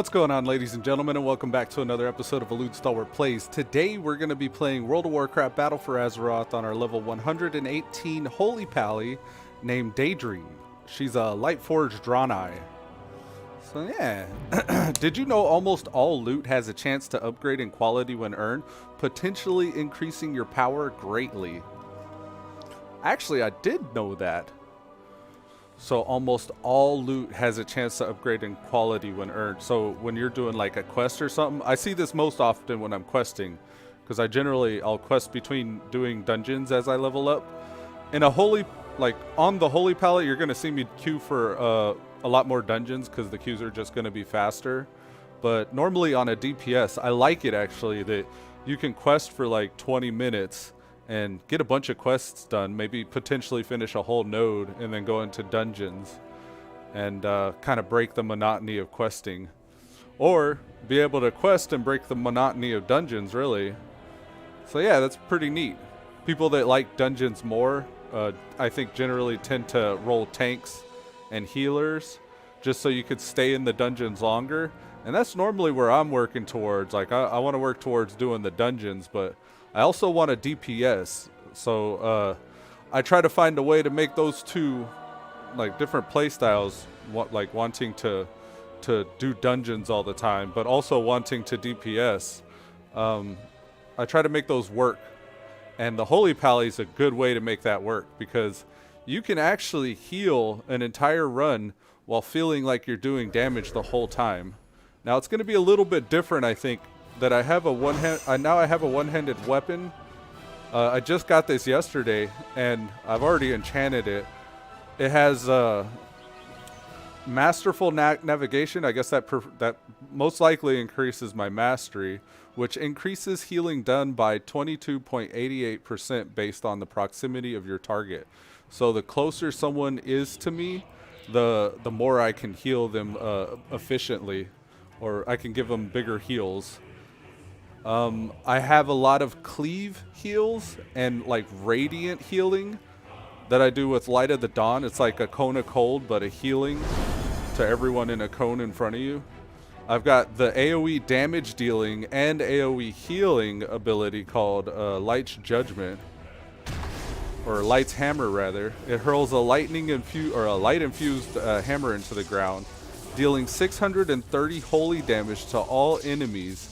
What's going on, ladies and gentlemen, and welcome back to another episode of Elude Stalwart Plays. Today we're going to be playing World of Warcraft Battle for Azeroth on our level 118 Holy Pally named Daydream. She's a Lightforged Draenei. So yeah, did you know almost all loot has a chance to upgrade in quality when earned, potentially increasing your power greatly? Actually, I did know that. So almost all loot has a chance to upgrade in quality when earned. So when you're doing like a quest or something, I see this most often when I'm questing, because I'll quest between doing dungeons as I level up. In a holy, like on the holy palette, you're gonna see me queue for a lot more dungeons because the queues are just gonna be faster. But normally on a DPS, I like it actually that you can quest for like 20 minutes and get a bunch of quests done, maybe potentially finish a whole node and then go into dungeons and kind of break the monotony of questing. Or be able to quest and break the monotony of dungeons, really. So yeah, that's pretty neat. People that like dungeons more, I think generally tend to roll tanks and healers just so you could stay in the dungeons longer. And that's normally where I'm working towards. Like I want to work towards doing the dungeons, but I also want a DPS, so I try to find a way to make those two, like different play styles, like wanting to do dungeons all the time, but also wanting to DPS. I try to make those work, and the Holy Pally is a good way to make that work because you can actually heal an entire run while feeling like you're doing damage the whole time. Now it's going to be a little bit different, I think. That I have a one-handed weapon. I just got this yesterday, and I've already enchanted it. It has masterful navigation. I guess that most likely increases my mastery, which increases healing done by 22.88% based on the proximity of your target. So the closer someone is to me, the more I can heal them efficiently, or I can give them bigger heals. I have a lot of cleave heals and like radiant healing that I do with Light of the Dawn. It's like a cone of cold, but a healing to everyone in a cone in front of you. I've got the AoE damage dealing and AoE healing ability called Light's Judgment, or Light's Hammer rather. It hurls a light infused hammer into the ground, dealing 630 holy damage to all enemies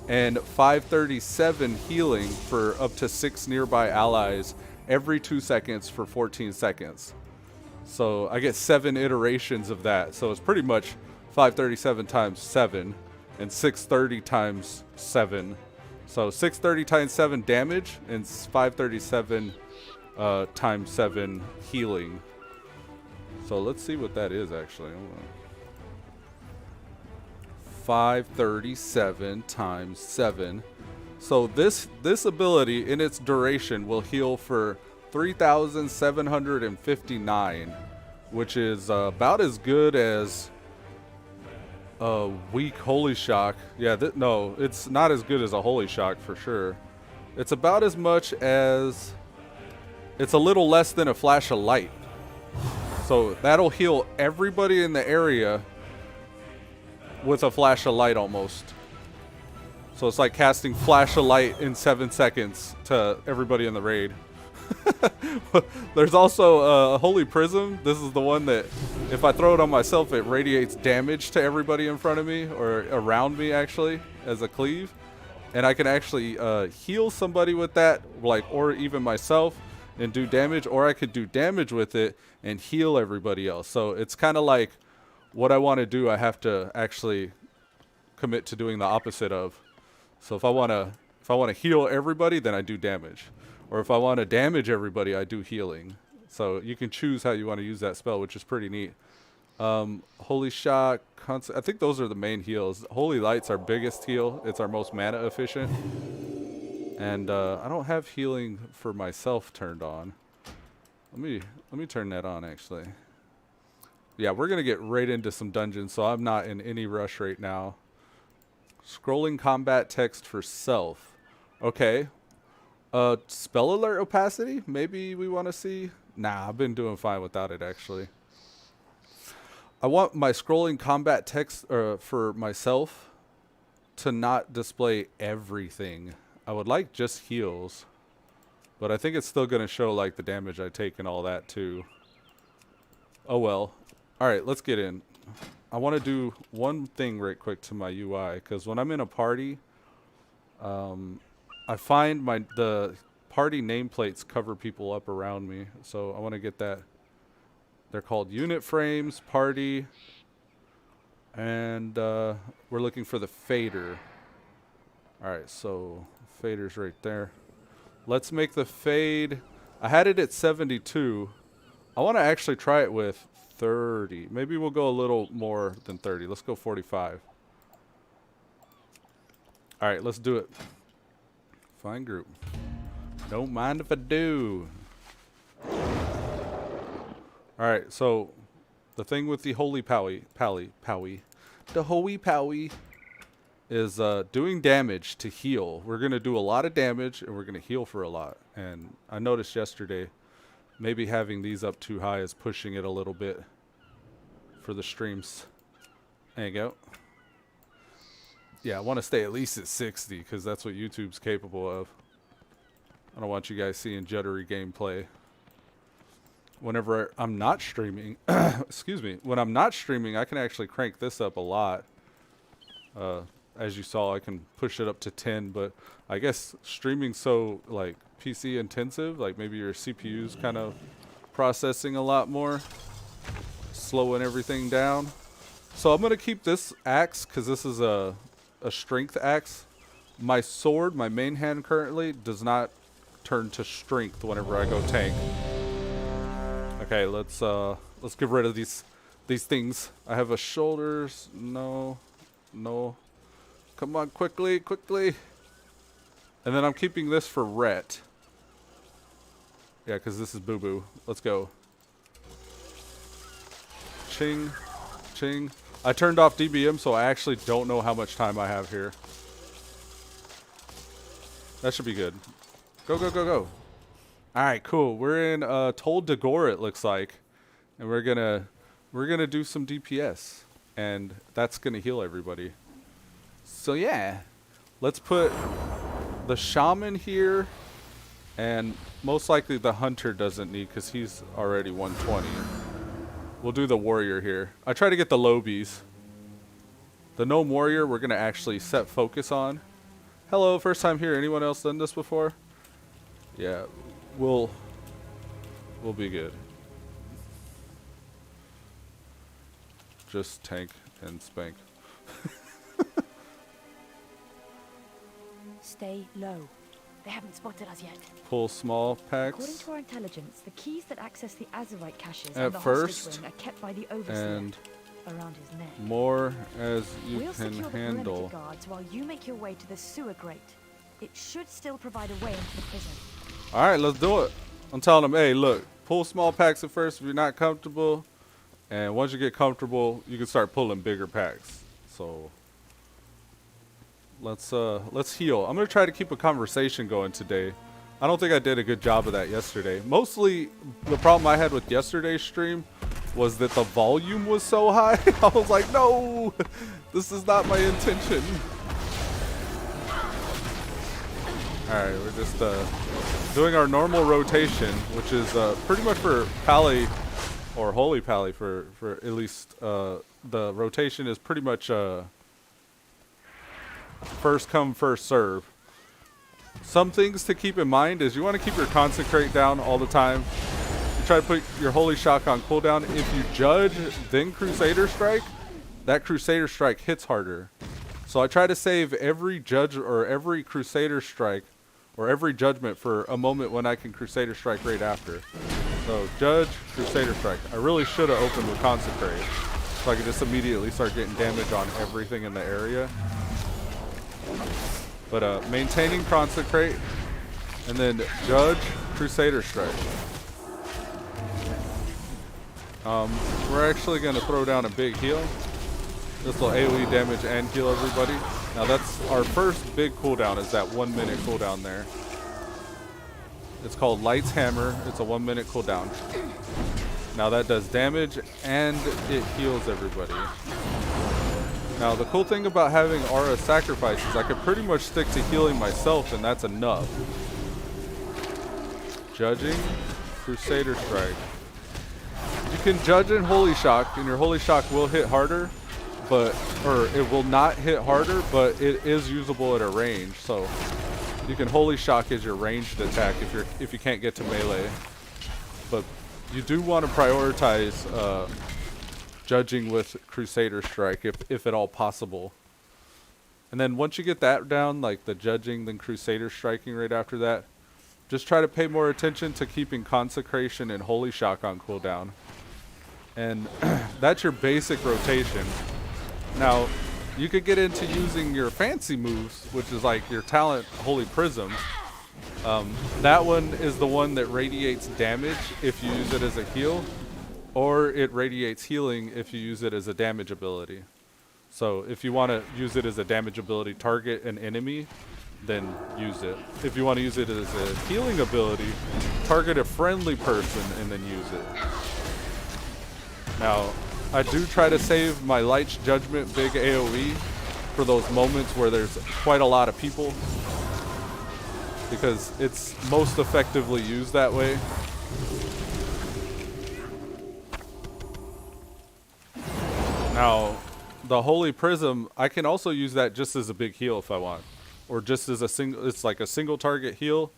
and 537 healing for up to 6 nearby allies every 2 seconds for 14 seconds. So I get 7 iterations of that. So it's pretty much 537 times 7 and 630 times 7. So 630 times 7 damage and 537 times 7 healing. So let's see what that is actually. 537 times 7. So this ability in its duration will heal for 3,759, which is about as good as a weak Holy Shock. Yeah, no, it's not as good as a Holy Shock for sure. It's about as much as, it's a little less than a Flash of Light. So that'll heal everybody in the area with a flash of light almost. So it's like casting flash of light in 7 seconds to everybody in the raid. There's also a Holy Prism. This is the one that if I throw it on myself, it radiates damage to everybody in front of me, or around me actually, as a cleave. And I can actually heal somebody with that, like, or even myself, and do damage, or I could do damage with it and heal everybody else. So it's kind of like what I want to do, I have to actually commit to doing the opposite of. So if I want to heal everybody, then I do damage. Or if I want to damage everybody, I do healing. So you can choose how you want to use that spell, which is pretty neat. Holy Shock, I think those are the main heals. Holy Light's our biggest heal. It's our most mana efficient. And I don't have healing for myself turned on. Let me turn that on actually. Yeah, we're going to get right into some dungeons, so I'm not in any rush right now. Scrolling combat text for self. Okay. Spell alert opacity? Maybe we want to see? Nah, I've been doing fine without it, actually. I want my scrolling combat text for myself to not display everything. I would like just heals, but I think it's still going to show like the damage I take and all that too. Oh well. All right, let's get in. I want to do one thing right quick to my UI, because when I'm in a party, I find the party nameplates cover people up around me, so I want to get that. They're called unit frames, party, and we're looking for the fader. All right, so fader's right there. Let's make the fade. I had it at 72. I want to actually try it with 30. Maybe we'll go a little more than 30. Let's go 45. All right, let's do it. Fine group. Don't mind if I do. All right, so the thing with the Holy Powie, the Holy Powie is doing damage to heal. We're going to do a lot of damage, and we're going to heal for a lot. And I noticed yesterday, maybe having these up too high is pushing it a little bit for the streams. There you go. Yeah, I want to stay at least at 60, because that's what YouTube's capable of. I don't want you guys seeing juddery gameplay. Whenever I'm not streaming, excuse me, when I'm not streaming, I can actually crank this up a lot. As you saw, I can push it up to 10, but I guess streaming's so like PC intensive, like maybe your CPU's kind of processing a lot more, slowing everything down. So I'm going to keep this axe, because this is a strength axe. My sword, my main hand currently, does not turn to strength whenever I go tank. Okay, let's get rid of these things. I have a shoulders. No. Come on, quickly. And then I'm keeping this for Rhett. Yeah, because this is Boo Boo. Let's go. Ching. I turned off DBM, so I actually don't know how much time I have here. That should be good. Go. Alright, cool. We're in Tol Dagor, it looks like. And we're gonna do some DPS. And that's gonna heal everybody. So yeah. Let's put the shaman here. And most likely the hunter doesn't need, because he's already 120. We'll do the warrior here. I try to get the lobies. The gnome warrior we're gonna actually set focus on. Hello, first time here. Anyone else done this before? Yeah. We'll be good. Just tank and spank. Stay low. They haven't spotted us yet. Pull small packs. According to our intelligence, the keys that access the Azurite caches at and the hostage ring are kept by the overseer and around his neck. More as you We'll can secure the handle. perimeter guards while you make your way to the sewer grate. It should still provide a way into the prison. All right, let's do it. I'm telling them, hey, look, pull small packs at first if you're not comfortable, and once you get comfortable, you can start pulling bigger packs. So let's heal. I'm gonna try to keep a conversation going today. I don't think I did a good job of that yesterday. Mostly, the problem I had with yesterday's stream was that the volume was so high. I was like, no, this is not my intention. All right, we're just doing our normal rotation, which is pretty much for Pally or Holy Pally for at least the rotation is pretty much first come first serve. Some things to keep in mind is you want to keep your consecrate down all the time. You try to put your holy shock on cooldown. If you judge then Crusader strike, that Crusader strike hits harder. So I try to save every judge or every Crusader strike or every judgment for a moment when I can Crusader strike right after. So judge, Crusader strike. I really should have opened with consecrate, so I could just immediately start getting damage on everything in the area. But maintaining consecrate, and then judge, Crusader strike. We're actually gonna throw down a big heal. This will AoE damage and heal everybody. Now that's our first big cooldown, is that 1 minute cooldown there. It's called Light's Hammer. It's a 1 minute cooldown. Now that does damage and it heals everybody. Now the cool thing about having Aura Sacrifice is I could pretty much stick to healing myself and that's enough. Judging, Crusader Strike. You can judge in Holy Shock and your Holy Shock will hit harder, or it will not hit harder, but it is usable at a range. So you can Holy Shock as your ranged attack if you can't get to melee. But you do want to prioritize judging with Crusader Strike if at all possible. And then once you get that down, like the judging, then Crusader Striking right after that, just try to pay more attention to keeping Consecration and Holy Shock on cooldown. And that's your basic rotation. Now, you could get into using your fancy moves, which is like your talent Holy Prism. That one is the one that radiates damage if you use it as a heal, or it radiates healing if you use it as a damage ability. So if you want to use it as a damage ability, target an enemy, then use it. If you want to use it as a healing ability, target a friendly person and then use it. Now, I do try to save my Light's Judgment big AoE for those moments where there's quite a lot of people, because it's most effectively used that way. Now, the Holy Prism, I can also use that just as a big heal if I want. Or just as a single, it's like a single target heal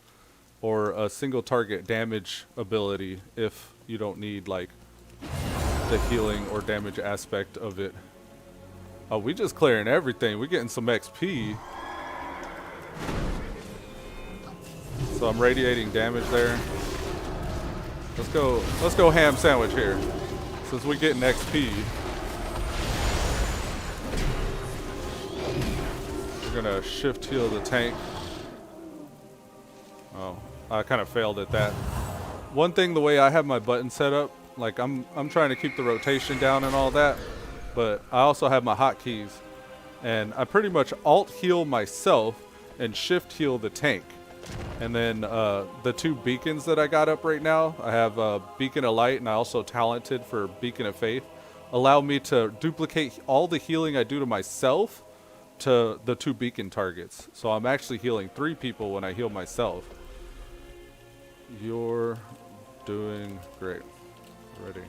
or a single target damage ability if you don't need like the healing or damage aspect of it. Oh, we just clearing everything. We're getting some XP. So I'm radiating damage there. Let's go ham sandwich here. Since we're getting XP. We're gonna shift heal the tank. Oh, I kind of failed at that. One thing, the way I have my button set up, like I'm trying to keep the rotation down and all that, but I also have my hotkeys, and I pretty much alt heal myself and shift heal the tank. And then the two beacons that I got up right now, I have Beacon of Light and I also Talented for Beacon of Faith, allow me to duplicate all the healing I do to myself to the two beacon targets. So I'm actually healing 3 people when I heal myself. You're doing great. Ready.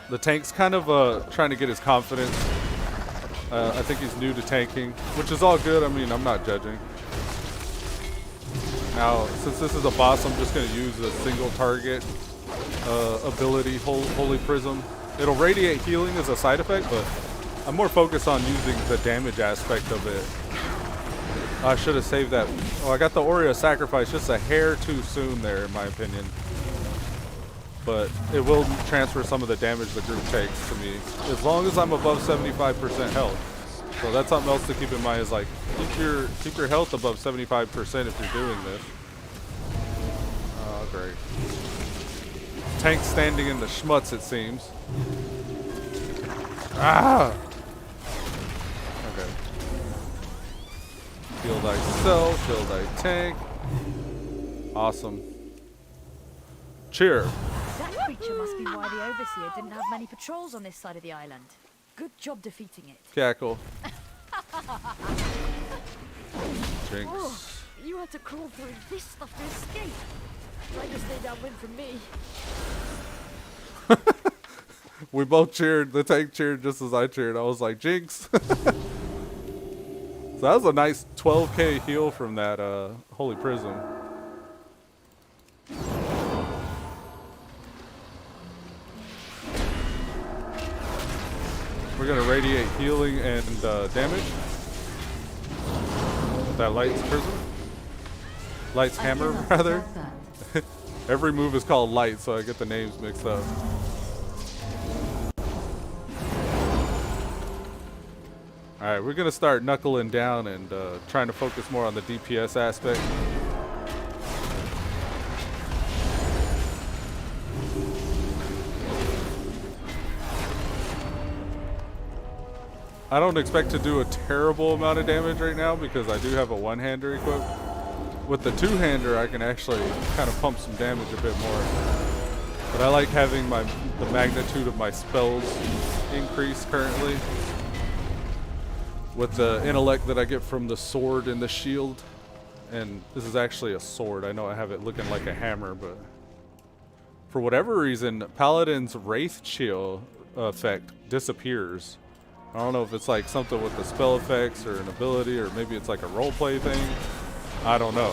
The tank's kind of trying to get his confidence. I think he's new to tanking, which is all good. I mean, I'm not judging. Now, since this is a boss, I'm just going to use a single target ability, Holy Prism. It'll radiate healing as a side effect, but I'm more focused on using the damage aspect of it. I should have saved that. Oh, I got the Aura Sacrifice just a hair too soon there, in my opinion. But it will transfer some of the damage the group takes to me, as long as I'm above 75% health. So that's something else to keep in mind, is like, keep your health above 75% if you're doing this. Oh, great. Tank standing in the schmutz, it seems. Ah! Okay. Heal thyself, heal thy tank. Awesome. Cheer. That creature must be why the Overseer didn't have many patrols on this side of the island. Good job defeating it. Cackle. Jinx. Oh, you had to crawl through this stuff to escape. Try to stay downwind from me. We both cheered. The tank cheered just as I cheered. I was like, Jinx. So that was a nice 12k heal from that Holy Prism. We're going to radiate healing and damage with that Light's Prism. Light's Hammer, rather. Every move is called Light, so I get the names mixed up. Alright, we're going to start knuckling down and trying to focus more on the DPS aspect. I don't expect to do a terrible amount of damage right now because I do have a one-hander equipped, with the two-hander, I can actually kind of pump some damage a bit more. But I like having the magnitude of my spells increase currently with the intellect that I get from the sword and the shield. And this is actually a sword. I know I have it looking like a hammer, but for whatever reason, Paladin's Wraith Chill effect disappears. I don't know if it's like something with the spell effects or an ability, or maybe it's like a roleplay thing. I don't know.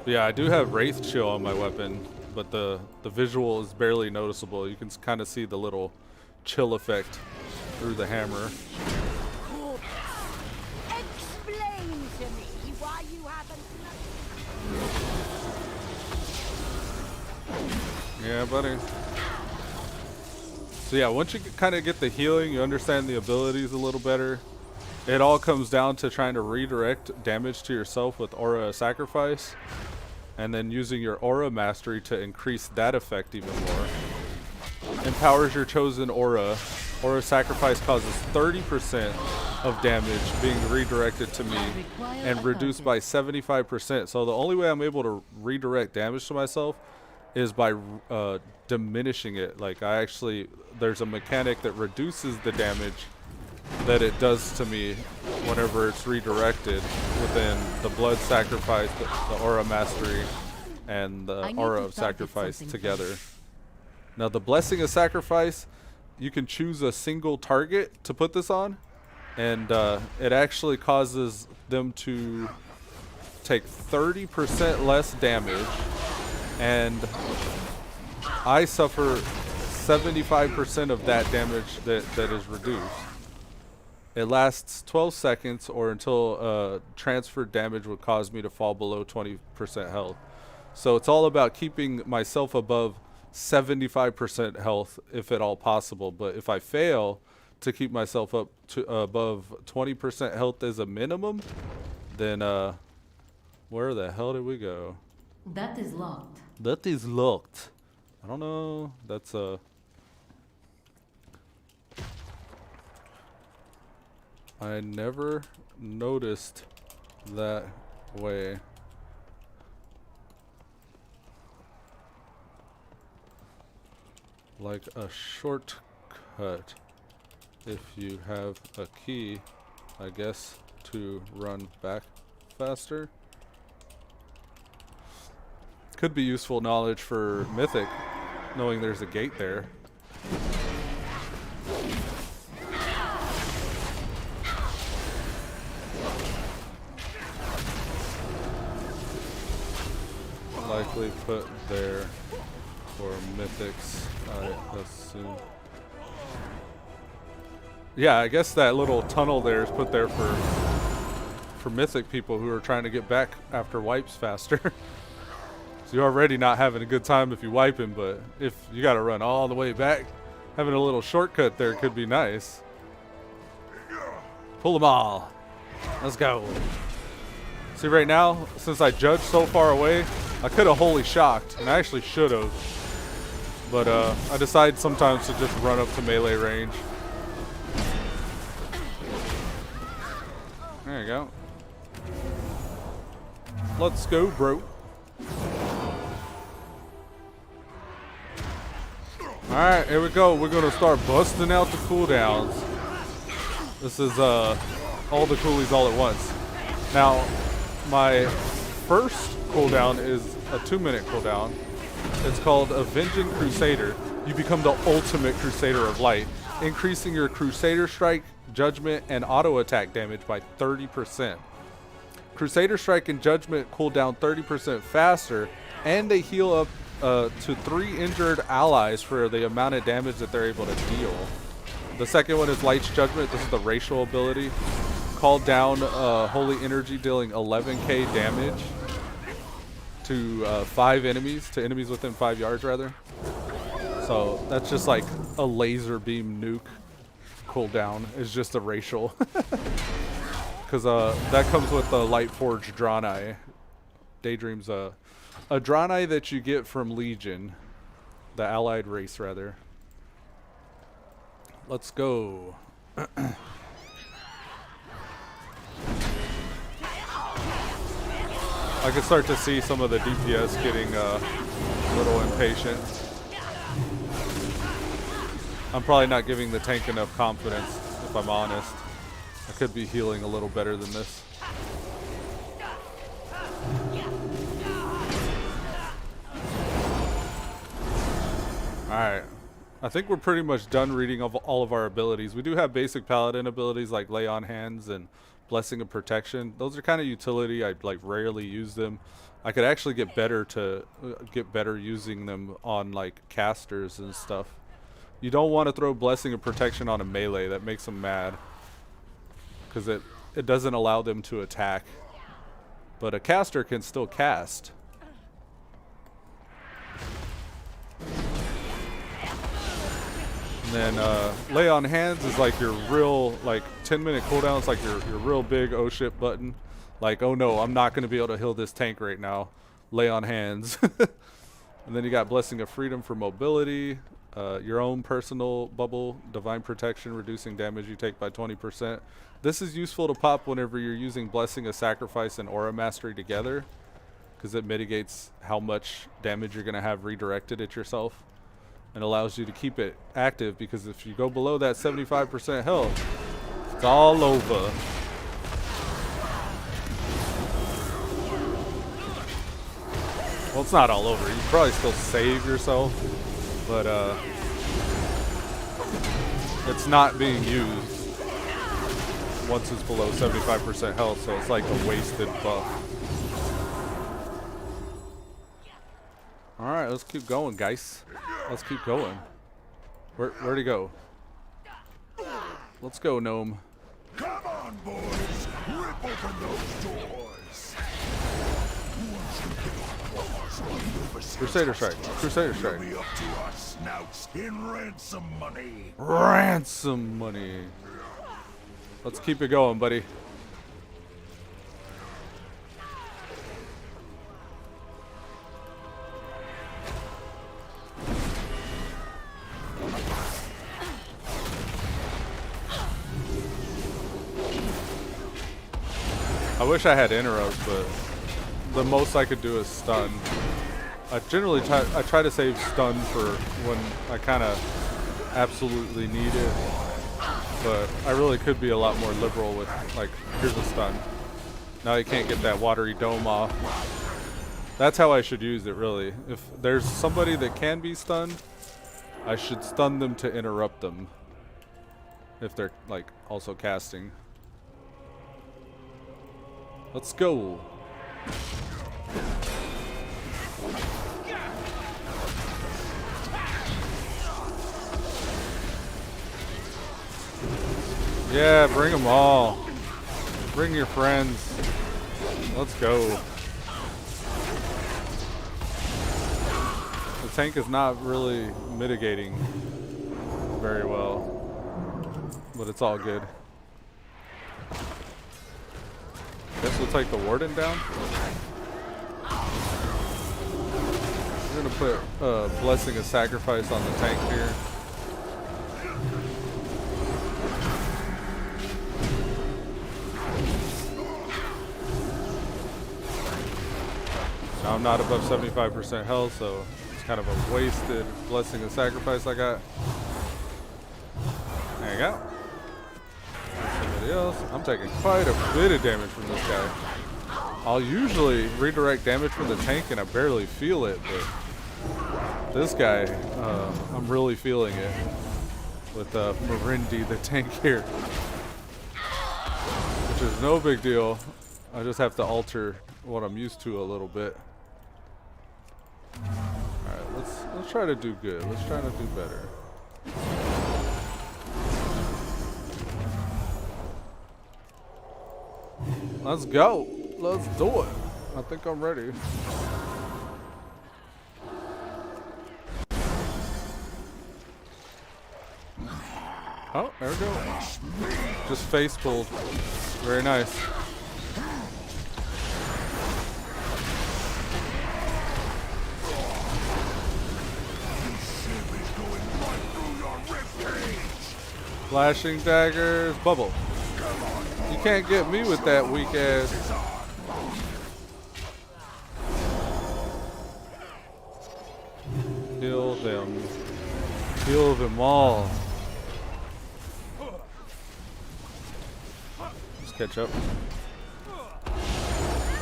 But yeah, I do have Wraith Chill on my weapon, but the visual is barely noticeable. You can kind of see the little chill effect through the hammer. Explain to me why you haven't. Yeah, buddy. So yeah, once you kind of get the healing, you understand the abilities a little better. It all comes down to trying to redirect damage to yourself with Aura Sacrifice, and then using your Aura Mastery to increase that effect even more. Empowers your chosen aura. Aura Sacrifice causes 30% of damage being redirected to me and reduced by 75%. So the only way I'm able to redirect damage to myself is by diminishing it. Like there's a mechanic that reduces the damage that it does to me whenever it's redirected within the Blood Sacrifice, the Aura Mastery, and the Aura of Sacrifice together. Now the Blessing of Sacrifice, you can choose a single target to put this on, and it actually causes them to take 30% less damage, and I suffer 75% of that damage that is reduced. It lasts 12 seconds or until transferred damage would cause me to fall below 20% health. So it's all about keeping myself above 75% health if at all possible. But if I fail to keep myself up to above 20% health as a minimum, then where the hell did we go? That is locked. That is locked. I don't know. That's I never noticed that way. Like a shortcut, if you have a key, I guess, to run back faster. Could be useful knowledge for Mythic, knowing there's a gate there. Likely put there for Mythics, I assume. Yeah, I guess that little tunnel there is put there for Mythic people who are trying to get back after wipes faster. So you're already not having a good time if you wipe him, but if you got to run all the way back, having a little shortcut there could be nice. Pull them all. Let's go. See, right now, since I judged so far away, I could have holy shocked, and I actually should have. But I decide sometimes to just run up to melee range. There you go. Let's go, bro. Alright, here we go. We're going to start busting out the cooldowns. This is all the coolies all at once. Now, my first cooldown is a 2-minute cooldown. It's called Avenging Crusader. You become the ultimate Crusader of Light, increasing your Crusader Strike, Judgment, and auto attack damage by 30%. Crusader Strike and Judgment cool down 30% faster, and they heal up to 3 injured allies for the amount of damage that they're able to deal. The second one is Light's Judgment. This is the racial ability. Called down Holy Energy, dealing 11k damage to 5 enemies, to enemies within 5 yards rather. So that's just like a laser beam nuke cooldown. It's just a racial. Because that comes with the Light Forge Draenei. Daydream's a Draenei that you get from Legion, the allied race rather. Let's go. I can start to see some of the DPS getting a little impatient. I'm probably not giving the tank enough confidence, if I'm honest. I could be healing a little better than this. Alright. I think we're pretty much done reading of all of our abilities. We do have basic Paladin abilities like Lay on Hands and Blessing of Protection. Those are kind of utility. I like rarely use them. I could actually get better using them on like casters and stuff. You don't want to throw Blessing of Protection on a melee. That makes them mad. Because it doesn't allow them to attack. But a caster can still cast. And then Lay on Hands is like your real, like 10-minute cooldown. It's like your real big oh shit button. Like, oh no, I'm not going to be able to heal this tank right now. Lay on Hands. And then you got Blessing of Freedom for mobility. Your own personal bubble, Divine Protection, reducing damage you take by 20%. This is useful to pop whenever you're using Blessing of Sacrifice and Aura Mastery together, because it mitigates how much damage you're going to have redirected at yourself, and allows you to keep it active, because if you go below that 75% health, it's all over. Well, it's not all over. You can probably still save yourself, but it's not being used once it's below 75% health, so it's like a wasted buff. Alright, let's keep going, guys. Let's keep going. Where'd he go? Let's go, gnome. Come on, boys! Rip open those doors! Crusader Strike. Crusader Strike. Be up to our snouts in ransom money. Ransom money. Let's keep it going, buddy. I wish I had interrupts, but the most I could do is stun. I generally try to save stun for when I kind of absolutely need it, but I really could be a lot more liberal with, like, here's a stun. Now you can't get that watery dome off. That's how I should use it, really. If there's somebody that can be stunned, I should stun them to interrupt them. If they're, like, also casting. Let's go. Yeah, bring them all. Bring your friends. Let's go. The tank is not really mitigating very well, but it's all good. Guess we'll take the warden down. We're gonna put Blessing of Sacrifice on the tank here. Now I'm not above 75% health, so it's kind of a wasted Blessing of Sacrifice I got. There you go. Somebody else. I'm taking quite a bit of damage from this guy. I'll usually redirect damage from the tank and I barely feel it, but this guy, I'm really feeling it with Marindi, the tank here. Which is no big deal. I just have to alter what I'm used to a little bit. Alright, let's try to do good. Let's try to do better. Let's go. Let's do it. I think I'm ready. Oh, there we go. Just face pulled. Very nice. Flashing daggers, bubble. You can't get me with that weak ass. Heal them. Heal them all. Let's catch up.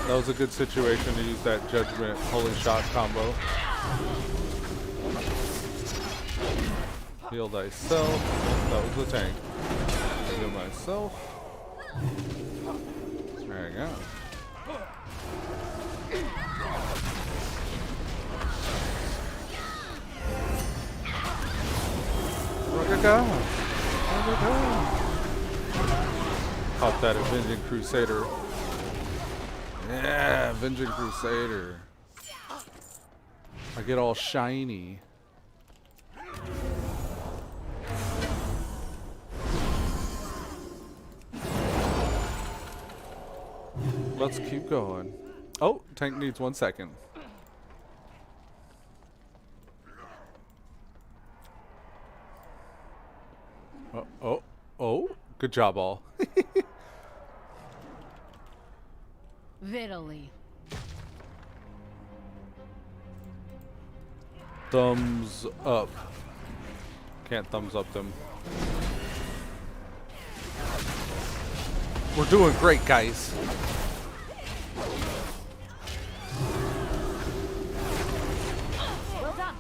That was a good situation to use that Judgment Holy Shot combo. Heal thyself. That was the tank. Heal myself. There you go. Where'd it go? Where'd it go? Pop that Avenging Crusader. Yeah, Avenging Crusader. I get all shiny. Let's keep going. Oh, tank needs 1 second. Oh, good job, all. Verily. Thumbs up. Can't thumbs up them. We're doing great, guys. Well done.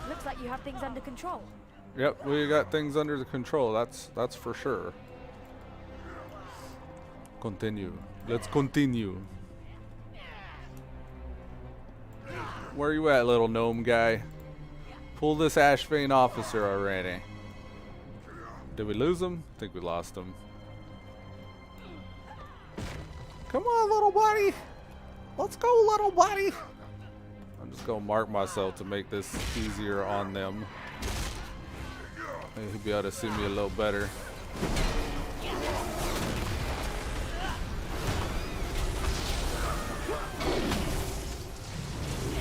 Looks like you have things under control. Yep, we got things under the control. That's for sure. Continue. Let's continue. Where you at, little gnome guy? Pull this Ashvane officer already. Did we lose him? I think we lost him. Come on, little buddy. Let's go, little buddy. I'm just gonna mark myself to make this easier on them. Maybe he'll be able to see me a little better.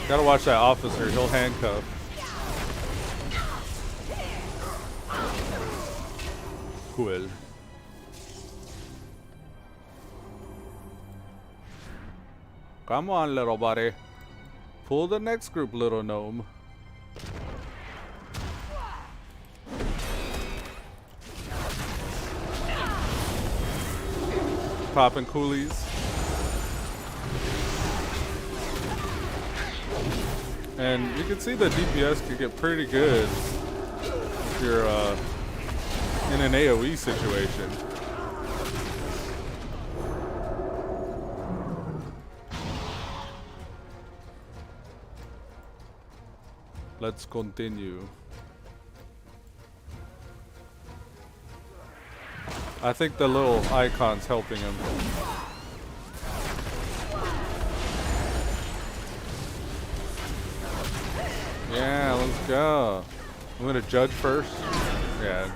Gotta watch that officer, he'll handcuff. Cool. Come on, little buddy. Pull the next group, little gnome. Popping coolies. And you can see the DPS can get pretty good if you're in an AoE situation. Let's continue. I think the little icon's helping him. Yeah, let's go. I'm gonna judge first. Yeah,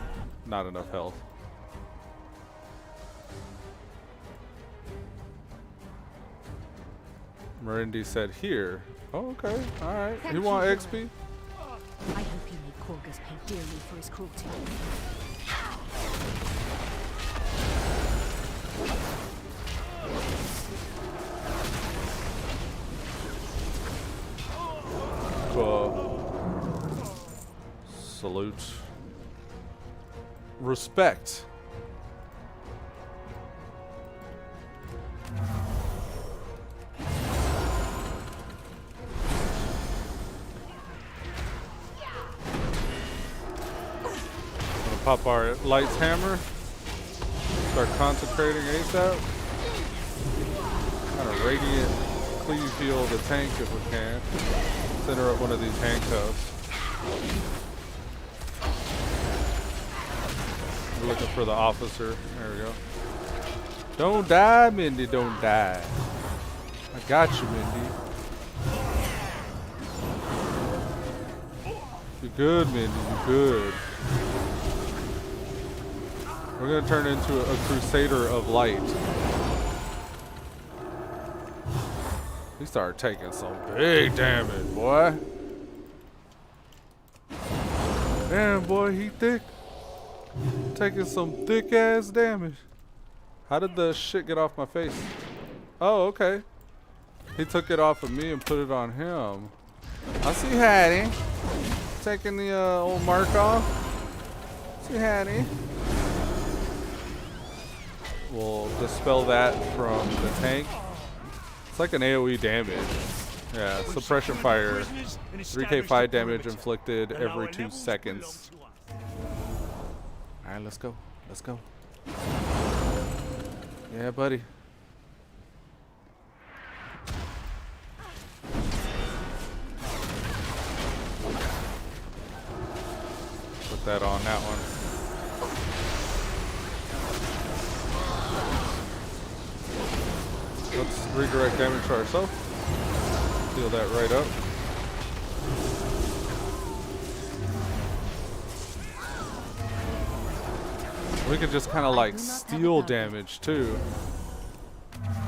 not enough health. Merindi said here. Oh, okay. Alright. You want XP? I hope you made Korgus pay dearly for his cruelty. Salute. Respect. Pop our lights hammer. Start concentrating ASAP. Kind of radiant cleave heal the tank if we can. Center up one of these handcuffs. We're looking for the officer. There we go. Don't die, Mindy. Don't die. I got you, Mindy. You're good, Mindy. You're good. We're gonna turn into a Crusader of Light. He started taking some big damage, boy. Damn, boy, he thick. Taking some thick ass damage. How did the shit get off my face? Oh, okay. He took it off of me and put it on him. I see hiding. taking the old mark off. See, Hattie. We'll dispel that from the tank. It's like an AoE damage. Yeah, suppression fire. 3k fire damage inflicted every 2 seconds. Alright, let's go. Let's go. Yeah, buddy. Put that on that one. Let's redirect damage to ourselves. Heal that right up. We could just kind of like steal damage too.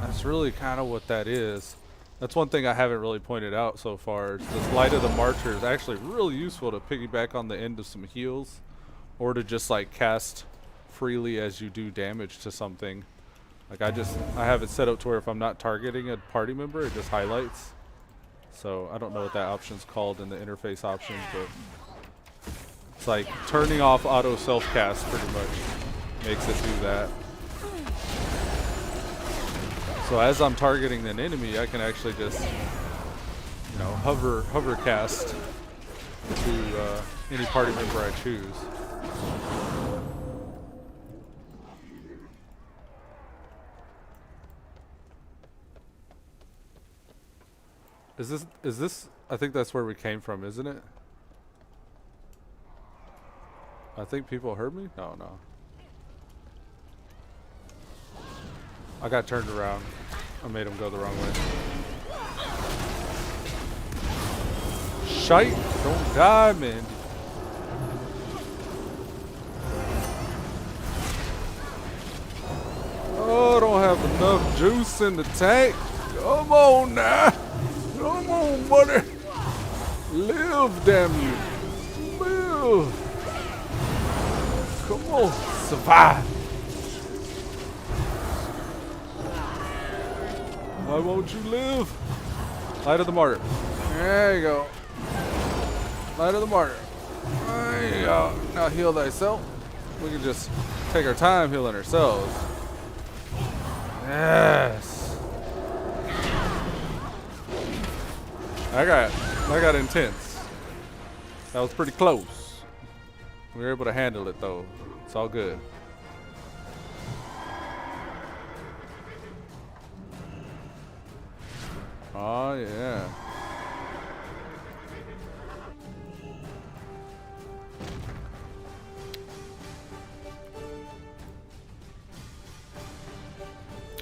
That's really kind of what that is. That's one thing I haven't really pointed out so far. This Light of the Marcher is actually really useful to piggyback on the end of some heals, or to just like cast freely as you do damage to something. Like I have it set up to where if I'm not targeting a party member, it just highlights. So I don't know what that option's called in the interface options, but it's like turning off auto self-cast pretty much makes it do that. So as I'm targeting an enemy, I can actually just, you know, hover cast to any party member I choose. Is this, I think that's where we came from, isn't it? I think people heard me? No. I got turned around. I made them go the wrong way. Shite! Don't die, man. Oh, I don't have enough juice in the tank. Come on now. Come on, buddy. Live, damn you. Live. Come on. Survive. Why won't you live? Light of the Martyr. There you go. Light of the Martyr. There you go. Now heal thyself. We can just take our time healing ourselves. Yes. I got intense. That was pretty close. We were able to handle it though. It's all good. Oh yeah.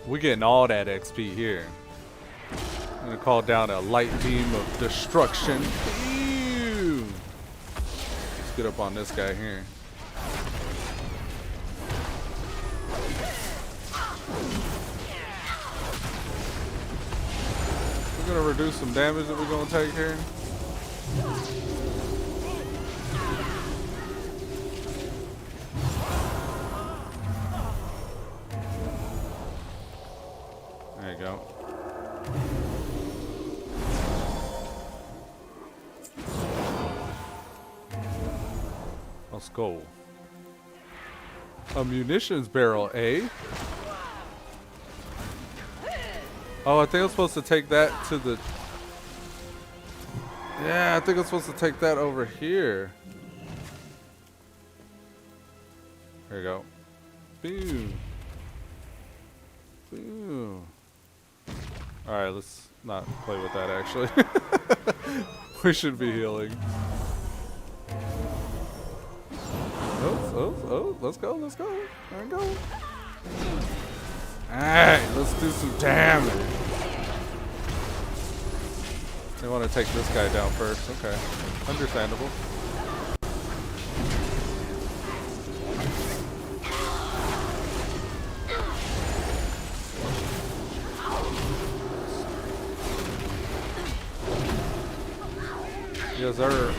We're getting all that XP here. I'm gonna call down a light beam of destruction. Ew. Let's get up on this guy here. We're gonna reduce some damage that we're gonna take here. There you go. Let's go. A munitions barrel, eh? Oh, I think I'm supposed to take that to the... Yeah, I think I'm supposed to take that over here. There you go. Boom. Boom. Alright, let's not play with that actually. We should be healing. Oh, let's go. There we go. Alright, let's do some damage. They want to take this guy down first. Okay. Understandable. Yes, sir.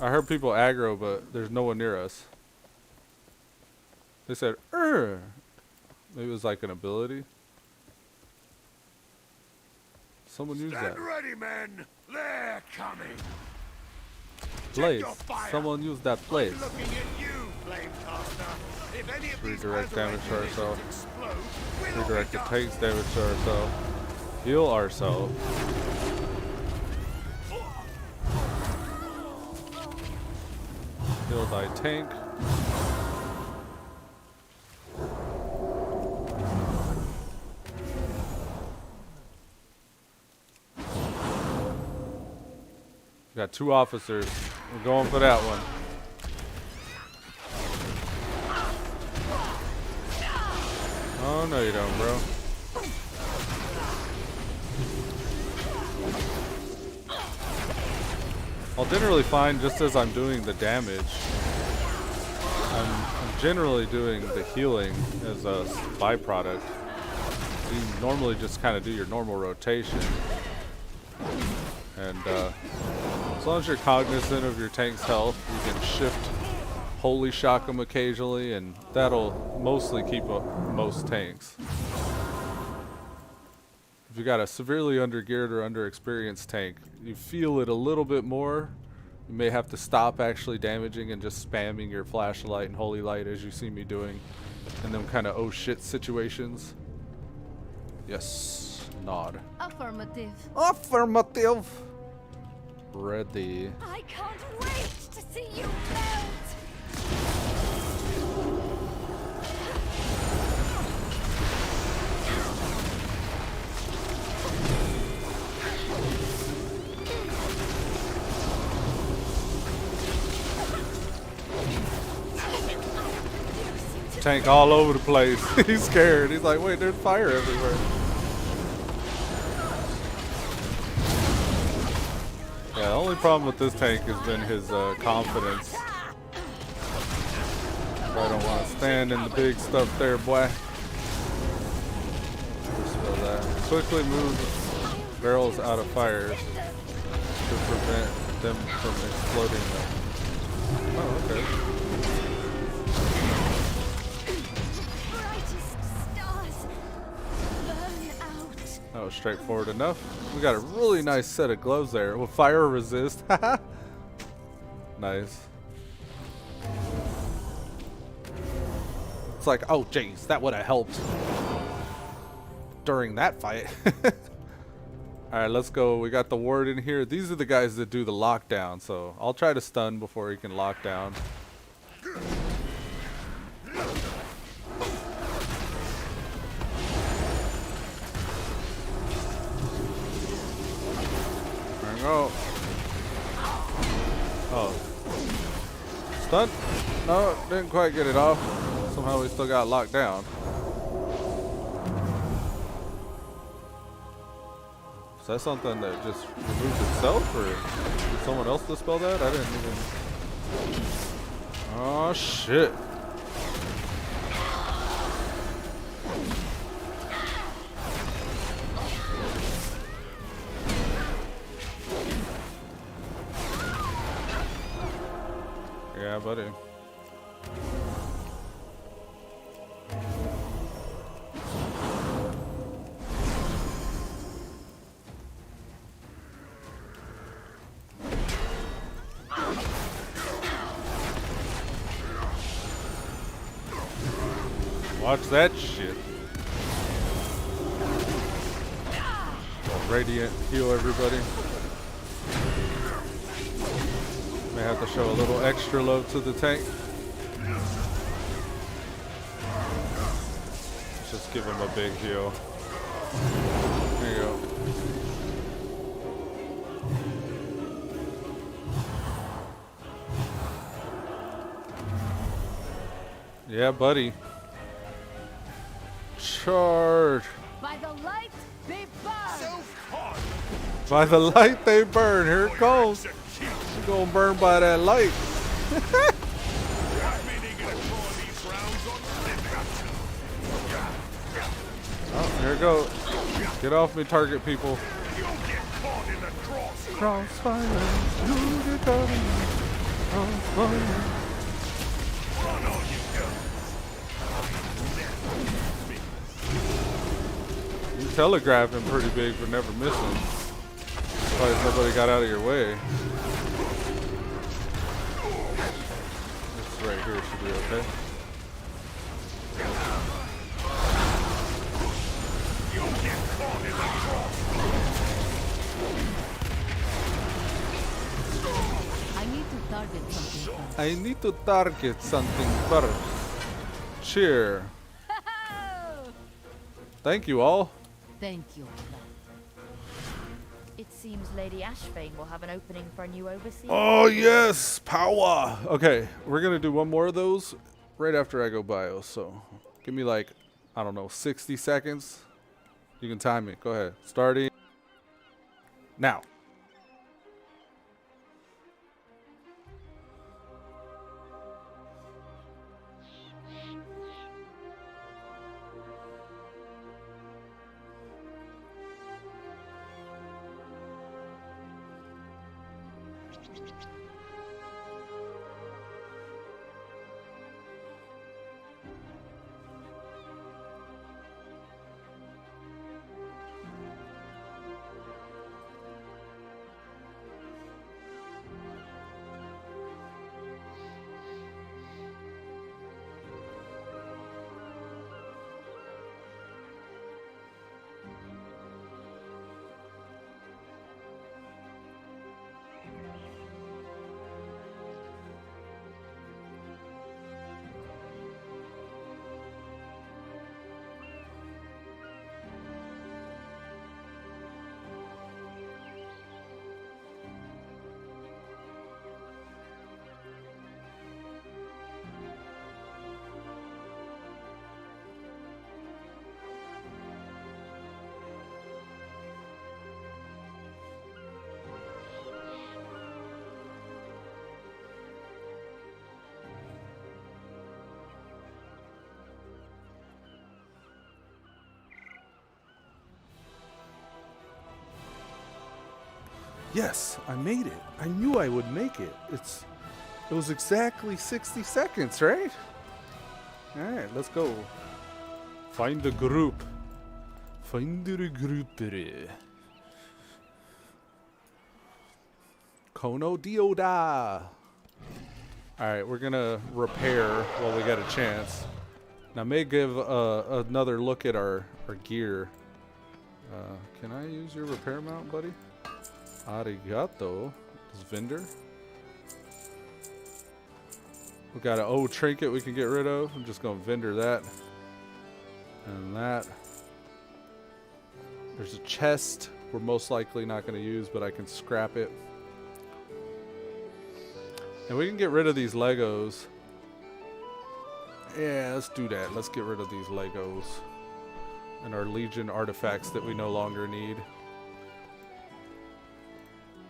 I heard people aggro, but there's no one near us. They said, Maybe it was like an ability. Someone used that. Stand ready, men. They're coming. place. your fire. Someone use that place. Looking at you, Flamecaster. If any of these Redirect damage to Azerite ourselves. explode, we'll all Redirect be the done. tanks damage to ourselves. Heal ourselves. Heal thy tank. Got 2 officers. We're going for that one. Oh, no you don't, bro. I'll generally find just as I'm doing the damage, I'm generally doing the healing as a byproduct. You normally just kind of do your normal rotation. And as long as you're cognizant of your tank's health, you can shift Holy Shock them occasionally, and that'll mostly keep up most tanks. If you got a severely undergeared or underexperienced tank, you feel it a little bit more. You may have to stop actually damaging and just spamming your flashlight and Holy Light as you see me doing in them kind of oh shit situations. Yes, nod. Affirmative. Affirmative. Ready. I can't wait to see you melt! Tank all over the place. He's scared. He's like, wait, there's fire everywhere. Yeah, the only problem with this tank has been his confidence. I don't want to stand in the big stuff there, boy. So that quickly move barrels out of fires to prevent them from exploding. Oh, okay. That was straightforward enough. We got a really nice set of gloves there with fire resist. Nice. It's like, oh jeez, that would have helped during that fight. Alright, let's go. We got the ward in here. These are the guys that do the lockdown, so I'll try to stun before he can lock down. Go. Oh. Stun? No, didn't quite get it off. Somehow we still got locked down. Is that something that just removed itself, or did someone else dispel that? I didn't even... Oh, shit. Yeah, buddy. Watch that shit. Radiant, heal everybody. May have to show a little extra love to the tank. Let's just give him a big heal. There you go. Yeah, buddy. Charge. By the light, they burn. By the light they burn. Here it comes. You're gonna burn by that light. Oh, here it goes. Get off me, target people. Crossfire. You get caught in the crossfire. You telegraphing pretty big for never missing. Probably nobody got out of your way. right here should be okay. I need to target something. I need to target something first. Cheer. Thank you all. Thank you. It seems Lady Ashfane will have an opening for a new overseer. Oh yes, power. Okay, we're gonna do one more of those right after I go bio. So give me like, I don't know, 60 seconds. You can time it. Go ahead. Starting now. Yes, I made it. I knew I would make it. It was exactly 60 seconds, right? All right, let's go. Find the group. Find the group. Kono Dioda. All right, we're gonna repair while we got a chance. Now, I may give another look at our gear. Can I use your repair mount, buddy? Arigato. This vendor. We got an old trinket we can get rid of. I'm just gonna vendor that. And that. There's a chest we're most likely not gonna use, but I can scrap it. And we can get rid of these Legos. Yeah, let's do that. Let's get rid of these Legos. And our Legion artifacts that we no longer need.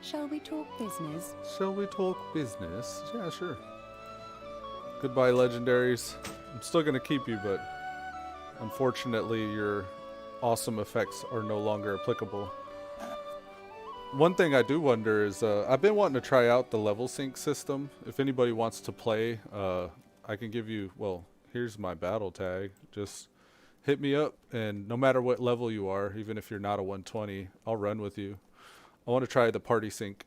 Shall we talk business? Shall we talk business? Yeah, sure. Goodbye, legendaries. I'm still going to keep you, but unfortunately your awesome effects are no longer applicable. One thing I do wonder is, I've been wanting to try out the level sync system. If anybody wants to play, I can give you, well, here's my battle tag. Just hit me up, and no matter what level you are, even if you're not a 120, I'll run with you. I want to try the party sync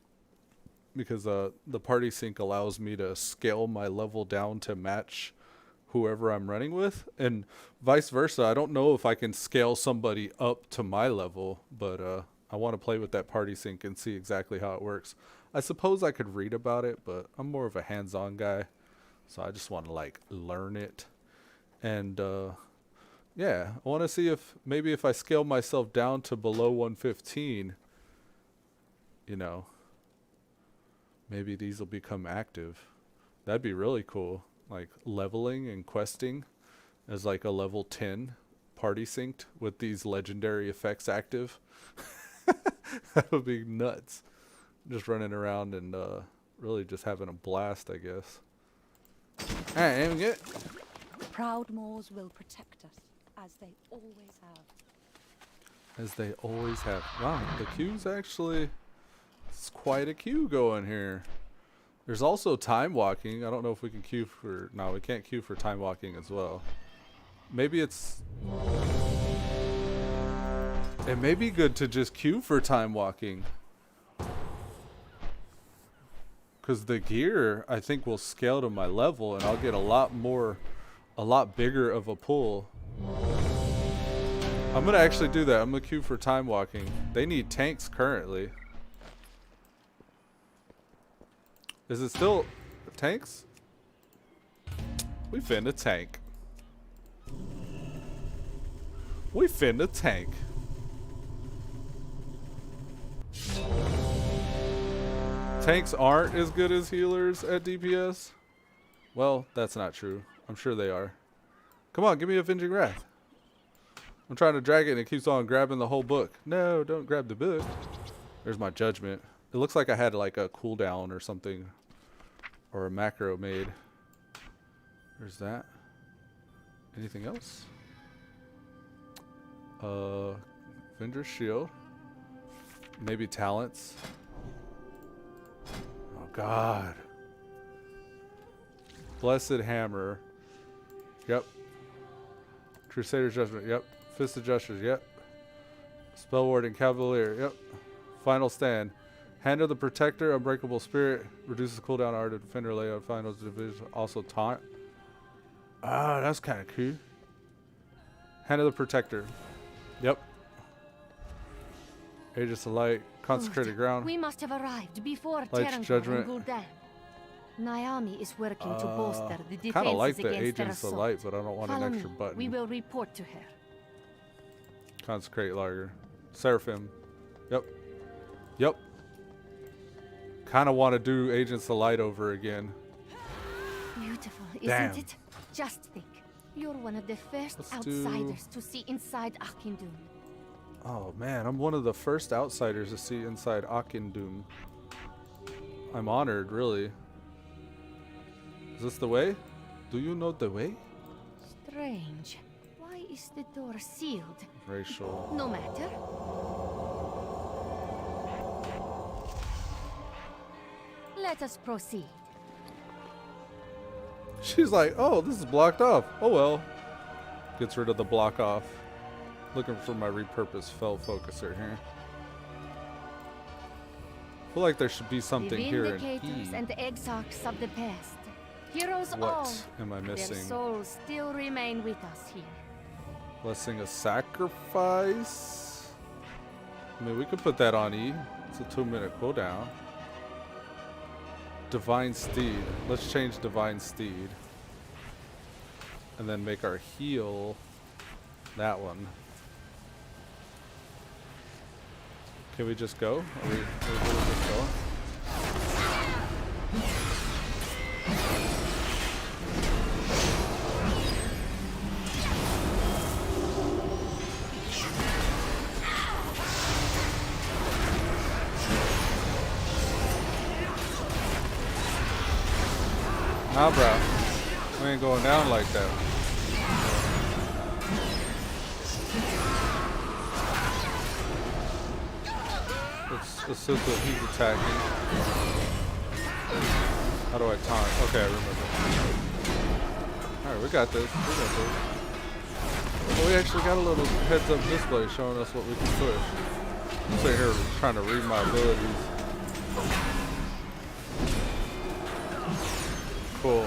because the party sync allows me to scale my level down to match whoever I'm running with, and vice versa. I don't know if I can scale somebody up to my level, but I want to play with that party sync and see exactly how it works. I suppose I could read about it, but I'm more of a hands-on guy, so I just want to like learn it. And yeah, I want to see if maybe if I scale myself down to below 115, you know, maybe these will become active. That'd be really cool. Like leveling and questing as like a level 10 party synced with these legendary effects active. That would be nuts. Just running around and really just having a blast, I guess. Alright, good. Proud Moors will protect us, as they always have. As they always have. Wow, the queue's actually... It's quite a queue going here. There's also time walking. I don't know if we can queue for... No, we can't queue for time walking as well. Maybe it's... It may be good to just queue for time walking. Because the gear, I think, will scale to my level, and I'll get a lot bigger of a pull. I'm going to actually do that. I'm going to queue for time walking. They need tanks currently. Is it still tanks? We finna tank. We finna tank. Tanks aren't as good as healers at DPS? Well, that's not true. I'm sure they are. Come on, give me Avenging Wrath. I'm trying to drag it and it keeps on grabbing the whole book. No, don't grab the book. There's my judgment. It looks like I had like a cooldown or something. Or a macro made. There's that. Anything else? Avenger's Shield. Maybe talents. Oh God. Blessed Hammer. Yep. Crusader's Judgment. Yep. Fist of Justice. Yep. Spellward and Cavalier. Yep. Final Stand. Hand of the Protector. Unbreakable Spirit. Reduces cooldown art of Defender layout. Finals division. Also taunt. Ah, that's kind of cool. Hand of the Protector. Yep. Aegis of Light. Consecrated Ground. We must have arrived before Light's Judgment. Gul'dan. Naomi is working to bolster the defenses kind of like the against their Agents of assault. Light, but I don't want Follow an extra me. button. We will report to her. Consecrate Lager. Seraphim. Yep. Yep. Kind of want to do Agents of Light over again. Beautiful, Damn. isn't it? Just think. You're one of the first Let's do- outsiders to see inside Akindun. Oh man, I'm one of the first outsiders to see inside Akindun. I'm honored, really. Is this the way? Do you know the way? Strange. Why is the door sealed? Racial. No matter. Let us proceed. She's like, oh, this is blocked off. Oh well. Gets rid of the block off. Looking for my repurposed fell focuser here. Feel like there should be something the here in Vindicators E. and the Exarchs of the past. Heroes all. What am I Their missing? souls still remain with us here. Blessing a sacrifice? I mean, we could put that on E. It's a 2-minute cooldown. Divine Steed. Let's change Divine Steed. And then make our heal that one. Can we just go? Are we just go? Nah, bro. We ain't going down like that. Let's see what he's attacking. How do I taunt? Okay, I remember. Alright, we got this. Well, we actually got a little heads-up display showing us what we can push. I'm sitting here trying to read my abilities. Cool.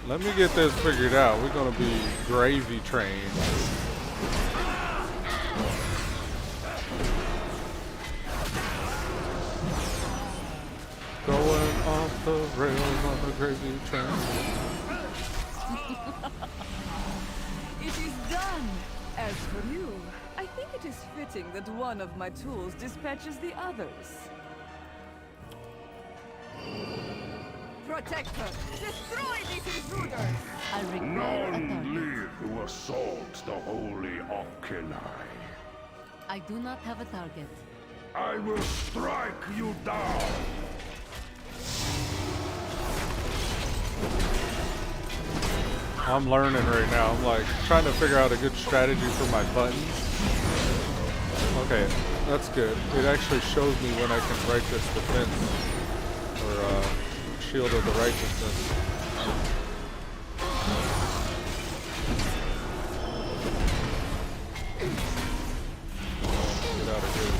Let me get this figured out. We're gonna be gravy trained. Going off the rails on the gravy train. It is done. As for you, I think it is fitting that one of my tools dispatches the others. Protect her! Destroy these intruders! I require a None target. live who assault the holy Oculi. I do not have a target. I will strike you down. I'm learning right now. I'm like trying to figure out a good strategy for my buttons. Okay, that's good. It actually shows me when I can righteous defense or shield of the righteousness. Get out of here.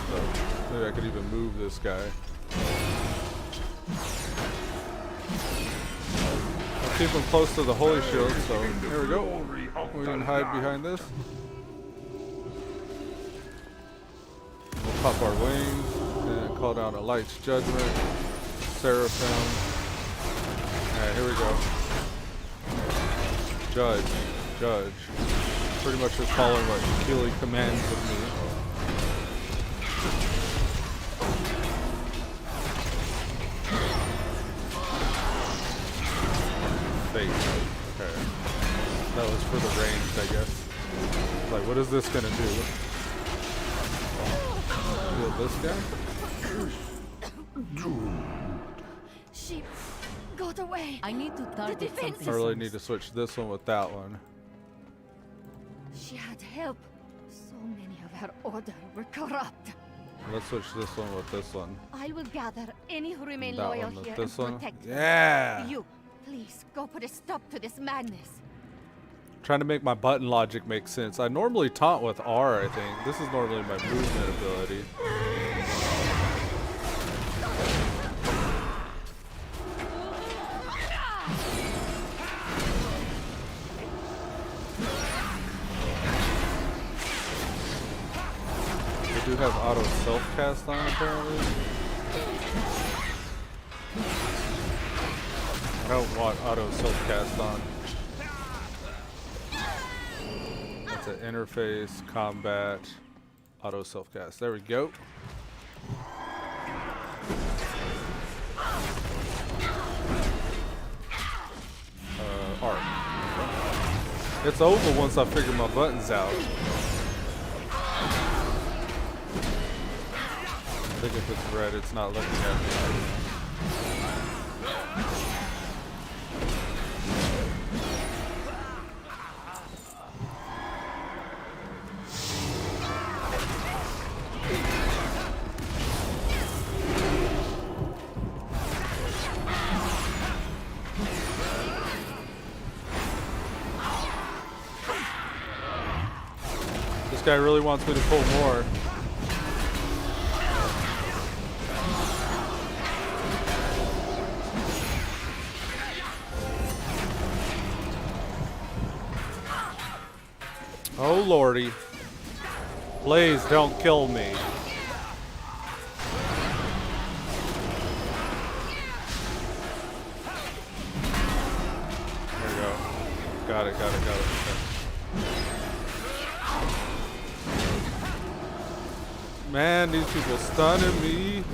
So maybe I could even move this guy. I'll keep him close to the holy shield, so here we go. We can hide behind this. We'll pop our wings and call down a light's judgment. Seraphim. Alright, here we go. Judge. Judge. Pretty much just following what Keely commands of me. Fate. Okay. That was for the ranged, I guess. Like, what is this gonna do? Kill this guy? She got away. I need to target something. I really need to switch this one with that one. She had help. So many of her order were corrupt. Let's switch this one with this one. I will gather any who remain That loyal one with here this and one. protect Yeah! them. You, please go put a stop to this madness. Trying to make my button logic make sense. I normally taunt with R, I think. This is normally my movement ability. They do have auto self-cast on, apparently. I don't want auto self-cast on. That's an interface, combat, auto self-cast. There we go. Art. It's over once I figure my buttons out. I think if it's red, it's not looking at me. This guy really wants me to pull more. Oh lordy. Please don't kill me. There we go. Got it. Okay. Man, these people stunning me.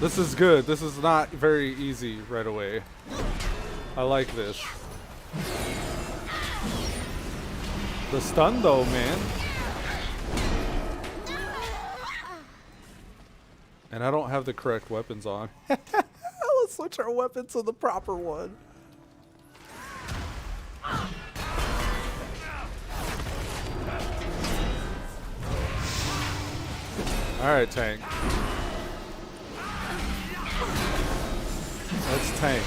This is good. This is not very easy right away. I like this. The stun though, man. And I don't have the correct weapons on. Let's switch our weapon to the proper one. Alright, tank. Let's tank.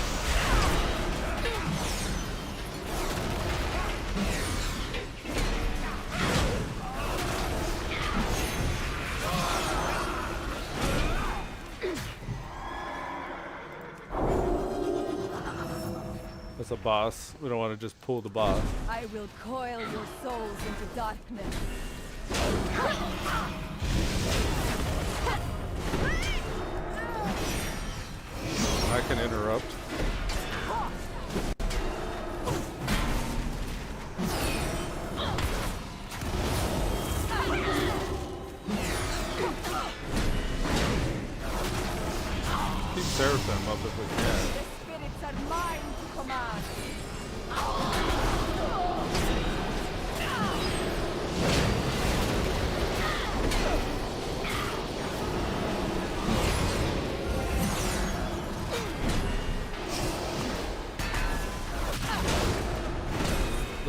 That's a boss. We don't want to just pull the boss. I will coil your souls into darkness. I can interrupt. Keep Seraphim up if we can. The spirits are mine to command.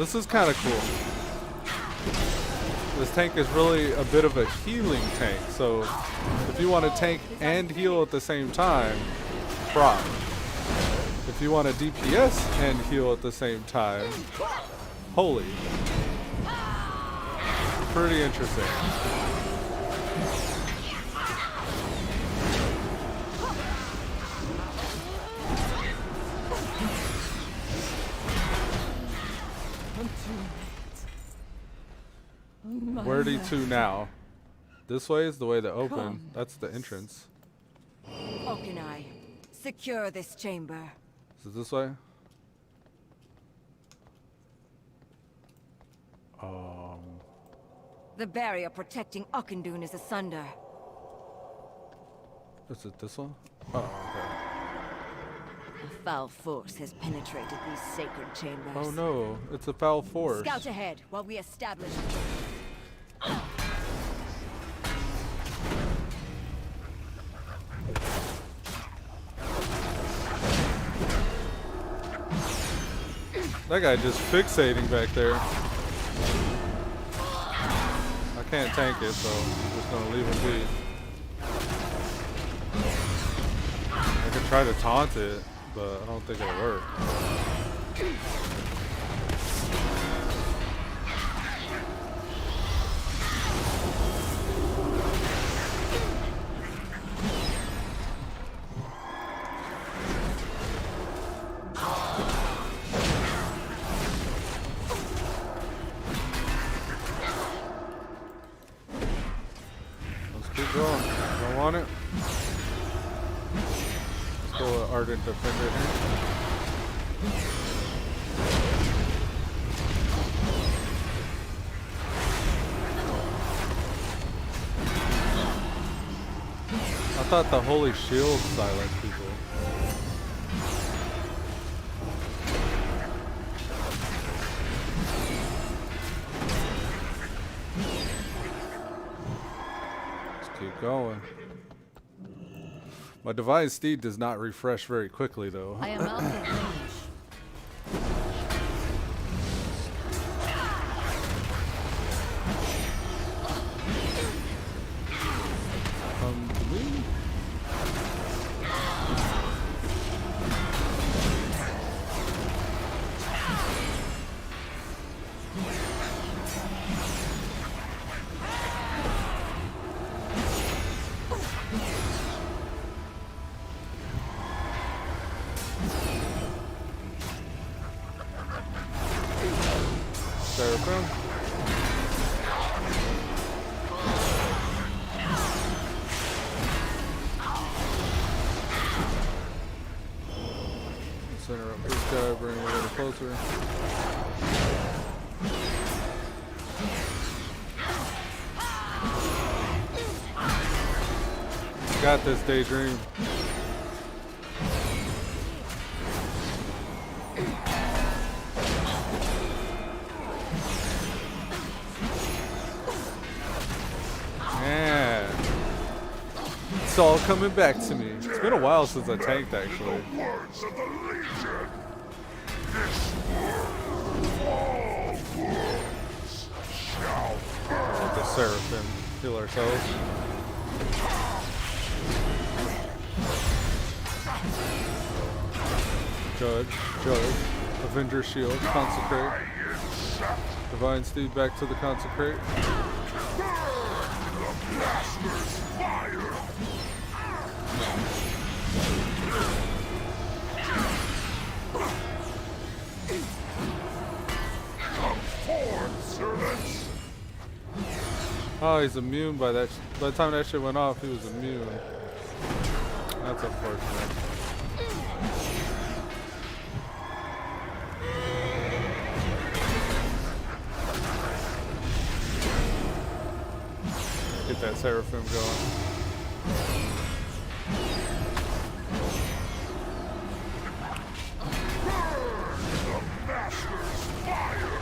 This is kind of cool. This tank is really a bit of a healing tank, so if you want to tank and heal at the same time, prop. If you want to DPS and heal at the same time, holy. Pretty interesting. Where do you to now? This way is the way to open. That's the entrance. Okanai, secure this chamber. Is it this way? The barrier protecting Auchindoun is asunder. Is it this one? Oh, okay. A foul force has penetrated these sacred chambers. Oh no, it's a foul force. Scout ahead while we establish. That guy just fixating back there. I can't tank it, so I'm just gonna leave him be. I could try to taunt it, but I don't think it'll work. Keep going. Don't want it. Let's go with Ardent Defender here. I thought the Holy Shield silenced people. Keep going. My Divine Steed does not refresh very quickly, though. I am out of range. Come to me. Seraphim. Center up this guy, bring him a little closer. Got this, Daydream. Man, it's all coming back to me. It's been a while since I tanked, actually. Words of the Legion. This world, all worlds shall burn. Let the Seraphim heal ourselves. Judge. Avenger Shield. Consecrate. Divine Steed back to the Consecrate. Master's fire. Come forth, servants. Oh, he's immune by that. By the time that shit went off, he was immune. That's unfortunate. Get that Seraphim going. The Master's fire.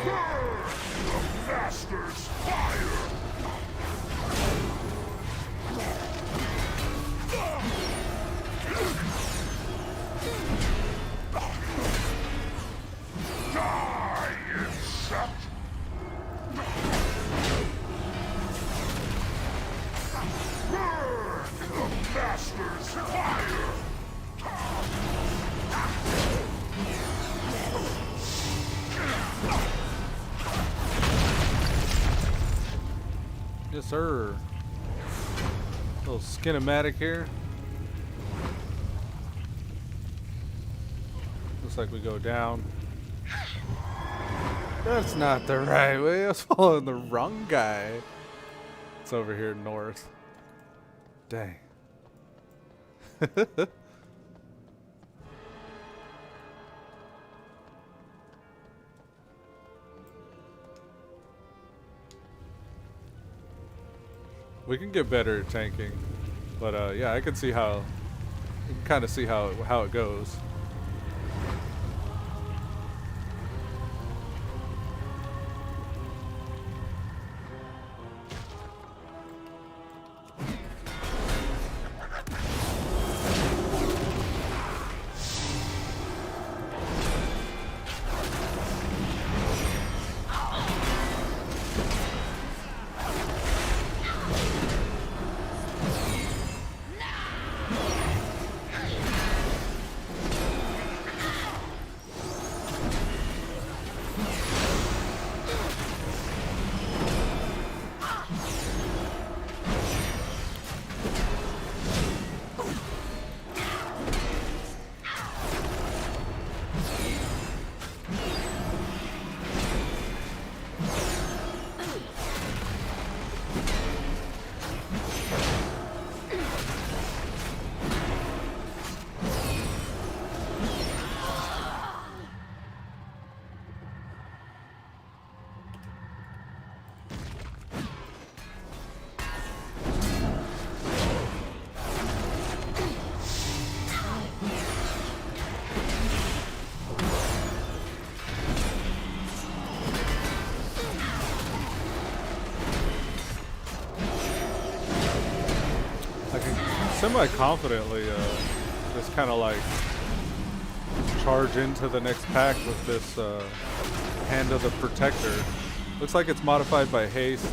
The Master's fire! Die, insect! Burn the Master's fire! Yes, sir. Little skinematic here. Looks like we go down. That's not the right way. I was following the wrong guy. It's over here north. Dang. We can get better at tanking, but yeah, I can see how, you can kind of see how it goes. Semi-confidently just kind of like charge into the next pack with this Hand of the Protector. Looks like it's modified by haste,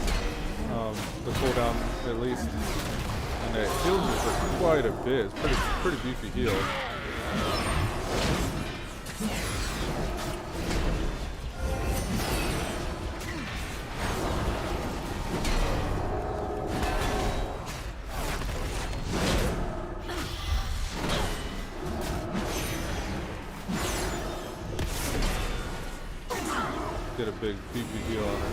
the cooldown at least, and it heals me for quite a bit. It's pretty beefy heal. Get a big beefy heal on her.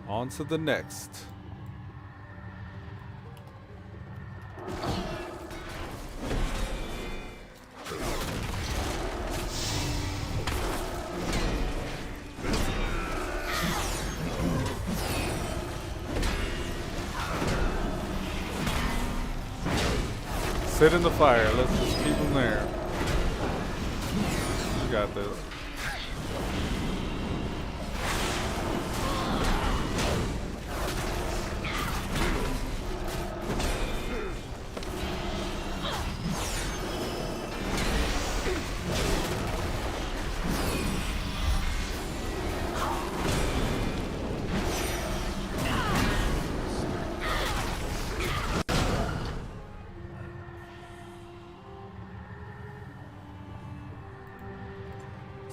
On to the next. Sit in the fire. Let's just keep them there. You got this.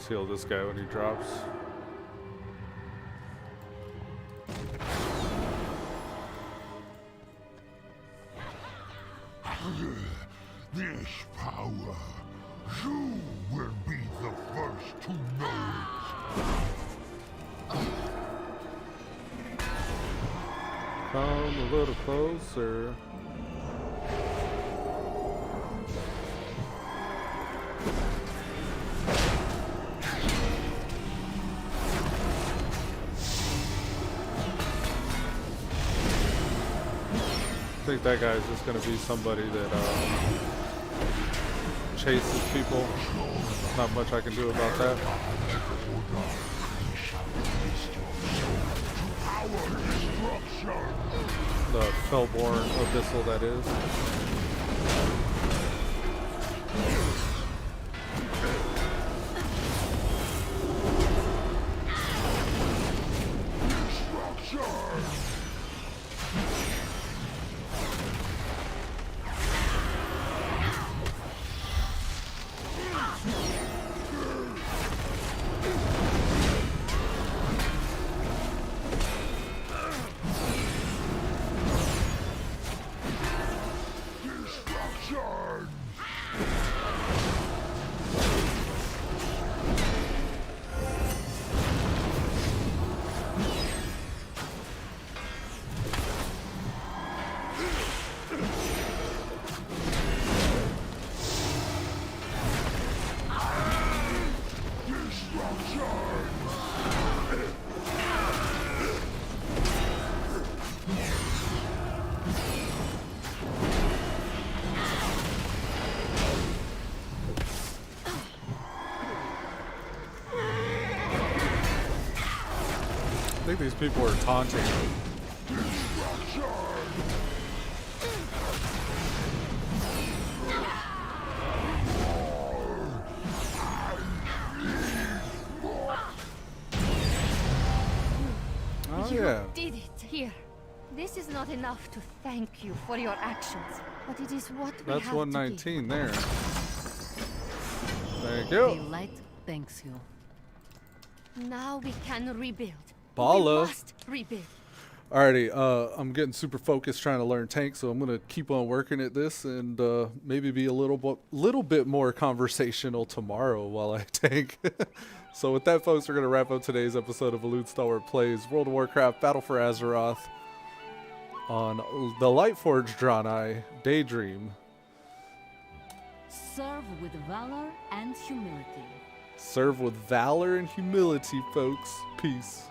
Heal this guy when he drops. This power, you will be the first to know it. Come a little closer. think that guy's just gonna be somebody that chases people. Not much I can do about that. The Fellborn Abyssal, that is. I think these people are taunting. Oh You yeah. did it here. This is not enough to thank you for your actions, but it is what we That's have to 119 there. Thank The you. light thanks you. give. Now we can rebuild. Balla. We must rebuild. Alrighty, I'm getting super focused trying to learn tank, so I'm gonna keep on working at this and maybe be a little bit more conversational tomorrow while I tank. So with that, folks, we're gonna wrap up today's episode of Elude Stalwart Plays World of Warcraft Battle for Azeroth on the Lightforged Draenei Daydream. Serve with valor and humility. Serve with valor and humility, folks. Peace.